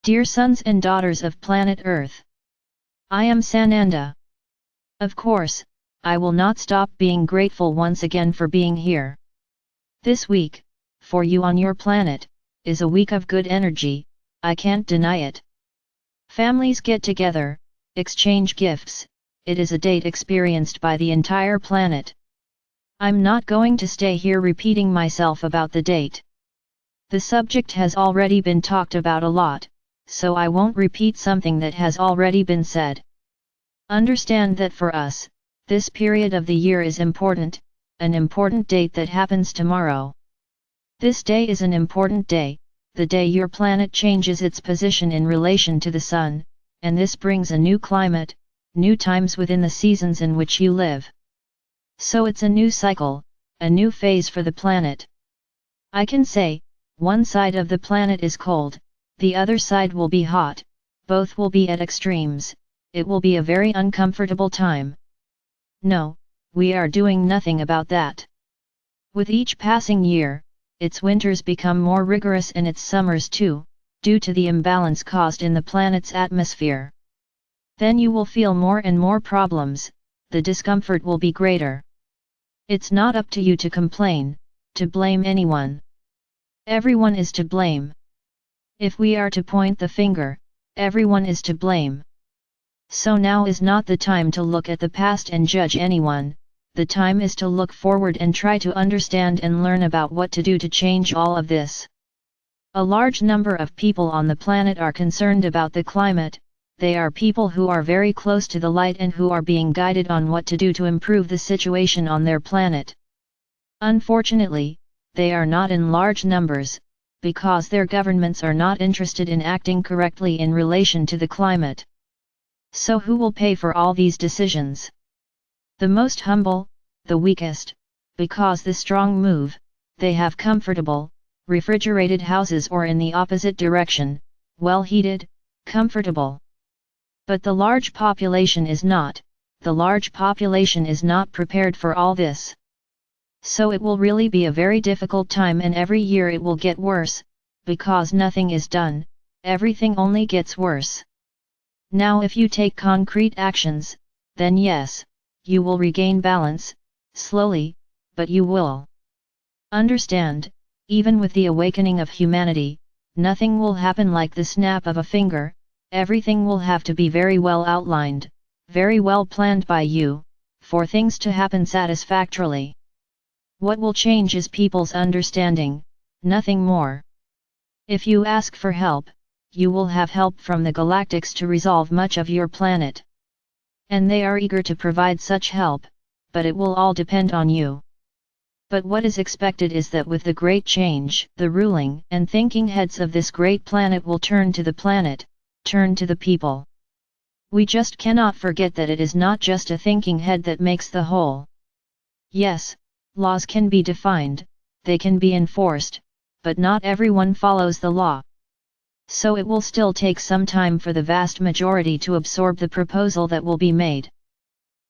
Dear sons and daughters of planet Earth, I am Sananda. Of course, I will not stop being grateful once again for being here. This week, for you on your planet, is a week of good energy, I can't deny it. Families get together, exchange gifts, it is a date experienced by the entire planet. I'm not going to stay here repeating myself about the date. The subject has already been talked about a lot, so I won't repeat something that has already been said. Understand that for us, this period of the year is important, an important date that happens tomorrow. This day is an important day, the day your planet changes its position in relation to the Sun, and this brings a new climate, new times within the seasons in which you live. So it's a new cycle, a new phase for the planet. I can say, one side of the planet is cold, the other side will be hot, both will be at extremes, it will be a very uncomfortable time. No, we are doing nothing about that. With each passing year, its winters become more rigorous and its summers too, due to the imbalance caused in the planet's atmosphere. Then you will feel more and more problems, the discomfort will be greater. It's not up to you to complain, to blame anyone. Everyone is to blame. If we are to point the finger, everyone is to blame. So now is not the time to look at the past and judge anyone, the time is to look forward and try to understand and learn about what to do to change all of this. A large number of people on the planet are concerned about the climate, they are people who are very close to the light and who are being guided on what to do to improve the situation on their planet. Unfortunately, they are not in large numbers, because their governments are not interested in acting correctly in relation to the climate. So who will pay for all these decisions? The most humble, the weakest, because the strong move, they have comfortable, refrigerated houses or in the opposite direction, well heated, comfortable. But the large population is not prepared for all this. So it will really be a very difficult time and every year it will get worse, because nothing is done, everything only gets worse. Now if you take concrete actions, then yes, you will regain balance, slowly, but you will. Understand, even with the awakening of humanity, nothing will happen like the snap of a finger, everything will have to be very well outlined, very well planned by you, for things to happen satisfactorily. What will change is people's understanding, nothing more. If you ask for help, you will have help from the galactics to resolve much of your planet. And they are eager to provide such help, but it will all depend on you. But what is expected is that with the great change, the ruling and thinking heads of this great planet will turn to the planet, turn to the people. We just cannot forget that it is not just a thinking head that makes the whole. Yes, laws can be defined, they can be enforced, but not everyone follows the law. So it will still take some time for the vast majority to absorb the proposal that will be made.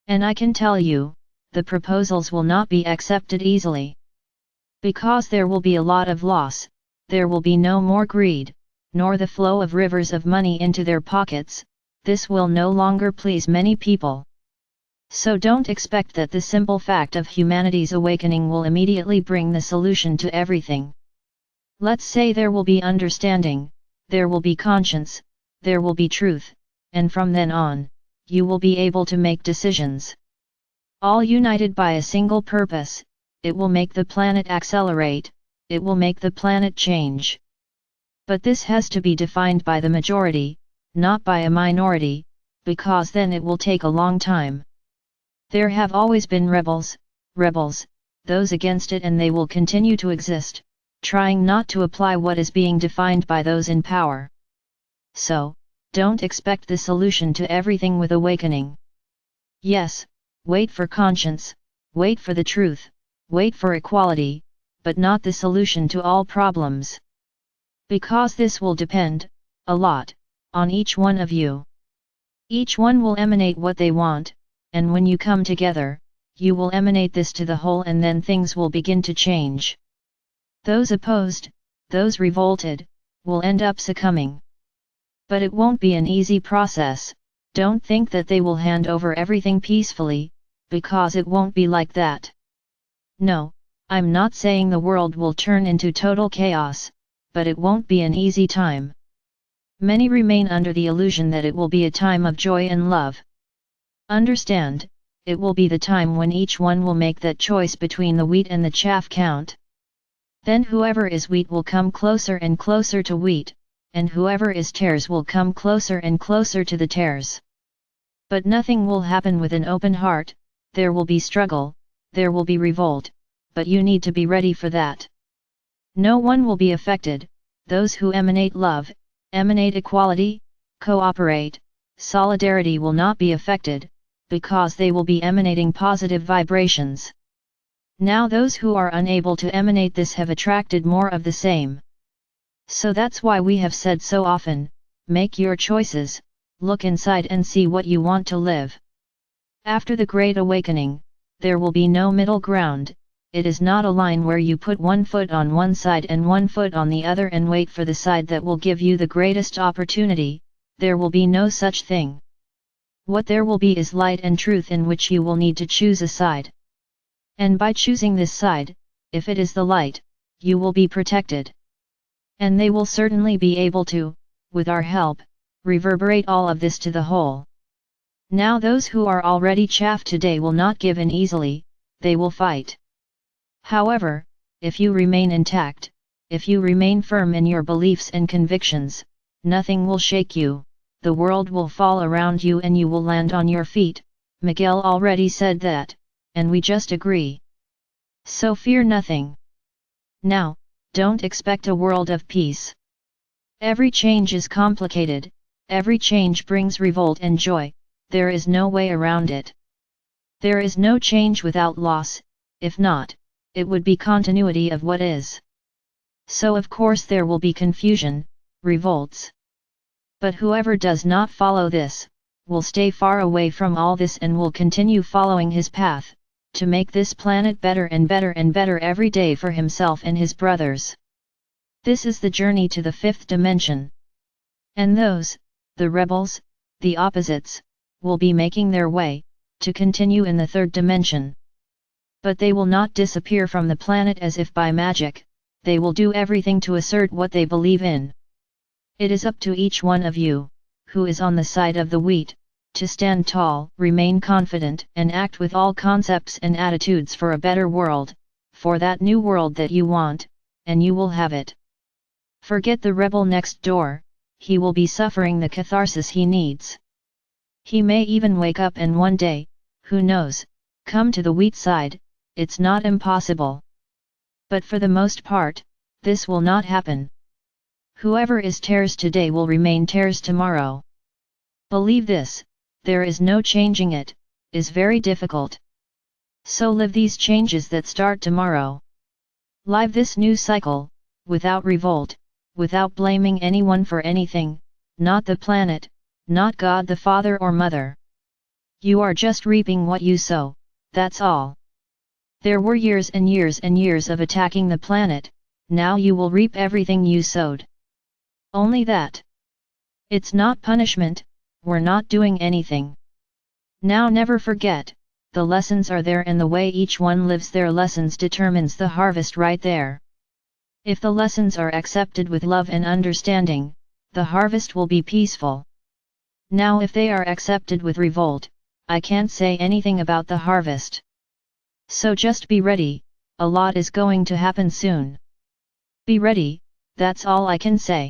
And I can tell you, the proposals will not be accepted easily. Because there will be a lot of loss, there will be no more greed, nor the flow of rivers of money into their pockets, this will no longer please many people. So don't expect that the simple fact of humanity's awakening will immediately bring the solution to everything. Let's say there will be understanding, there will be conscience, there will be truth, and from then on, you will be able to make decisions. All united by a single purpose, it will make the planet accelerate, it will make the planet change. But this has to be defined by the majority, not by a minority, because then it will take a long time. There have always been rebels, those against it, and they will continue to exist, trying not to apply what is being defined by those in power. So, don't expect the solution to everything with awakening. Yes, wait for conscience, wait for the truth, wait for equality, but not the solution to all problems. Because this will depend, a lot, on each one of you. Each one will emanate what they want, and when you come together, you will emanate this to the whole, and then things will begin to change. Those opposed, those revolted, will end up succumbing. But it won't be an easy process. Don't think that they will hand over everything peacefully, because it won't be like that. No, I'm not saying the world will turn into total chaos, but it won't be an easy time. Many remain under the illusion that it will be a time of joy and love. Understand, it will be the time when each one will make that choice between the wheat and the chaff count. Then whoever is wheat will come closer and closer to wheat, and whoever is tares will come closer and closer to the tares. But nothing will happen with an open heart. There will be struggle, there will be revolt, but you need to be ready for that. No one will be affected. Those who emanate love, emanate equality, cooperate, solidarity will not be affected, because they will be emanating positive vibrations. Now those who are unable to emanate this have attracted more of the same. So that's why we have said so often, make your choices, look inside and see what you want to live. After the Great Awakening, there will be no middle ground. It is not a line where you put one foot on one side and one foot on the other and wait for the side that will give you the greatest opportunity. There will be no such thing. What there will be is light and truth in which you will need to choose a side. And by choosing this side, if it is the light, you will be protected. And they will certainly be able to, with our help, reverberate all of this to the whole. Now those who are already chaff today will not give in easily, they will fight. However, if you remain intact, if you remain firm in your beliefs and convictions, nothing will shake you, the world will fall around you and you will land on your feet. Miguel already said that, and we just agree. So fear nothing. Now, don't expect a world of peace. Every change is complicated, every change brings revolt and joy, there is no way around it. There is no change without loss, if not, it would be continuity of what is. So of course there will be confusion, revolts. But whoever does not follow this, will stay far away from all this and will continue following his path, to make this planet better and better and better every day for himself and his brothers. This is the journey to the fifth dimension. And those, the rebels, the opposites, will be making their way, to continue in the third dimension. But they will not disappear from the planet as if by magic, they will do everything to assert what they believe in. It is up to each one of you, who is on the side of the wheat, to stand tall, remain confident and act with all concepts and attitudes for a better world, for that new world that you want, and you will have it. Forget the rebel next door, he will be suffering the catharsis he needs. He may even wake up and one day, who knows, come to the wheat side. It's not impossible. But for the most part, this will not happen. Whoever is tares today will remain tares tomorrow. Believe this, there is no changing it, is very difficult. So live these changes that start tomorrow. Live this new cycle, without revolt, without blaming anyone for anything, not the planet, not God the Father or Mother. You are just reaping what you sow, that's all. There were years and years and years of attacking the planet, now you will reap everything you sowed. Only that. It's not punishment, we're not doing anything. Now never forget, the lessons are there and the way each one lives their lessons determines the harvest right there. If the lessons are accepted with love and understanding, the harvest will be peaceful. Now if they are accepted with revolt, I can't say anything about the harvest. So just be ready, a lot is going to happen soon. Be ready, that's all I can say.